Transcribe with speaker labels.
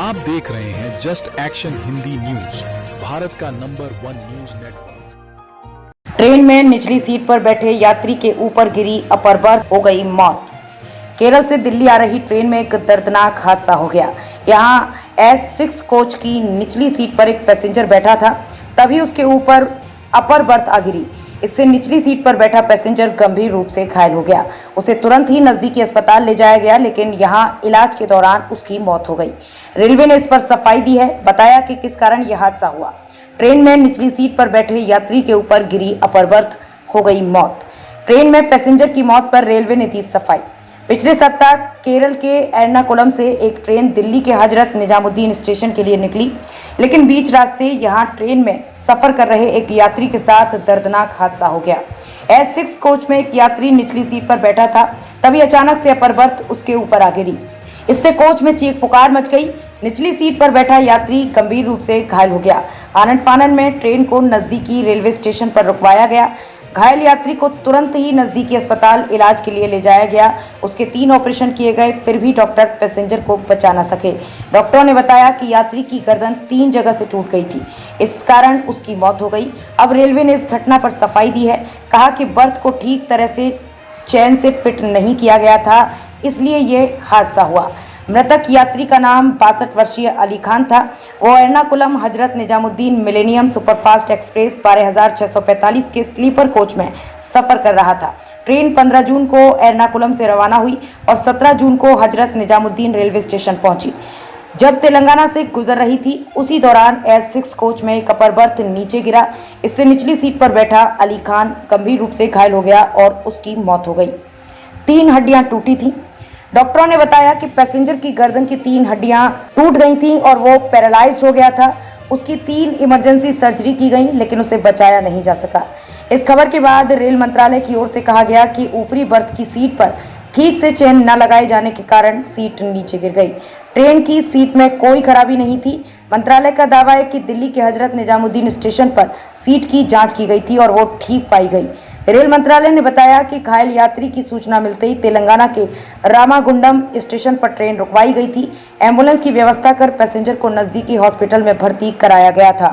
Speaker 1: आप देख रहे हैं just action Hindi news, Bharat का नंबर 1 न्यूज नेटवर्क।
Speaker 2: ट्रेन में निचली सीट पर बैठे यात्री के ऊपर गिरी अपर बर्थ, हो गई मौत। केरल से दिल्ली आ रही ट्रेन में एक दर्दनाक हादसा हो गया। यहां S6 कोच की निचली सीट पर एक पैसेंजर बैठा था, तभी उसके ऊपर अपर बर्थ आ गिरी। इससे निचली सीट पर बैठा पैसेंजर गंभीर रूप से घायल हो गया। उसे तुरंत ही नजदीकी अस्पताल ले जाया गया, लेकिन यहां इलाज के दौरान उसकी मौत हो गई। रेलवे ने इस पर सफाई दी है, बताया कि किस कारण यह हादसा हुआ। ट्रेन में निचली सीट पर बैठे यात्री के ऊपर गिरी अपर बर्थ, हो गई मौत। ट्रेन में पैसेंजर की मौत पर रेलवे ने दी सफाई। पिछले सप्ताह केरल के एर्नाकुलम से एक ट्रेन दिल्ली के हजरत निजामुद्दीन स्टेशन के लिए निकली, लेकिन बीच रास्ते यहां ट्रेन में सफर कर रहे एक यात्री के साथ दर्दनाक हादसा हो गया। S6 कोच में एक यात्री निचली सीट पर बैठा था, तभी अचानक से अपर बर्थ उसके ऊपर आ गिरी। इससे कोच में चीख पुकार मच गई। निचली सीट पर बैठा यात्री गंभीर रूप से घायल हो गया। आनन फानन में ट्रेन को नजदीकी रेलवे स्टेशन पर रुकवाया गया। घायल यात्री को तुरंत ही नजदीकी अस्पताल इलाज के लिए ले जाया गया। उसके 3 ऑपरेशन किए गए, फिर भी डॉक्टर पैसेंजर को बचा न सके। डॉक्टरों ने बताया कि यात्री की गर्दन 3 जगह से टूट गई थी, इस कारण उसकी मौत हो गई। अब रेलवे ने इस घटना पर सफाई दी है। कहा कि बर्थ को ठीक तरह से चैन से फिट नहीं किया गया था, इसलिए ये हादसा हुआ। मृतक यात्री का नाम 62 वर्षीय अली खान था। वो Ernakulam Hazrat Nizamuddin millennium superfast express 12645 के स्लीपर कोच में सफर कर रहा था। ट्रेन 15 जून को एर्नाकुलम से रवाना हुई और 17 जून को हजरत निजामुद्दीन रेलवे स्टेशन पहुंची। जब तेलंगाना से गुजर रही थी, उसी दौरान S6 कोच में एक अपर बर्थ नीचे गिरा। इससे निचली सीट पर बैठा अली खान गंभीर रूप से घायल हो गया और उसकी मौत हो गई। 3 हड्डियां टूटी थी। डॉक्टरों ने बताया कि पैसेंजर की गर्दन की 3 हड्डियां टूट गई थीं और वो पैरालाइज्ड हो गया था। उसकी 3 इमरजेंसी सर्जरी की गई, लेकिन उसे बचाया नहीं जा सका। इस खबर के बाद रेल मंत्रालय की ओर से कहा गया कि ऊपरी बर्थ की सीट पर ठीक से चेन न लगाए जाने के कारण सीट नीचे गिर गई। ट्रेन की सीट में कोई खराबी नहीं थी। मंत्रालय का दावा है कि दिल्ली के हजरत निजामुद्दीन स्टेशन पर सीट की जांच की गई थी और वो ठीक पाई गई। रेल मंत्रालय ने बताया कि घायल यात्री की सूचना मिलते ही तेलंगाना के रामागुंडम स्टेशन पर ट्रेन रुकवाई गई थी। एम्बुलेंस की व्यवस्था कर पैसेंजर को नजदीकी हॉस्पिटल में भर्ती कराया गया था।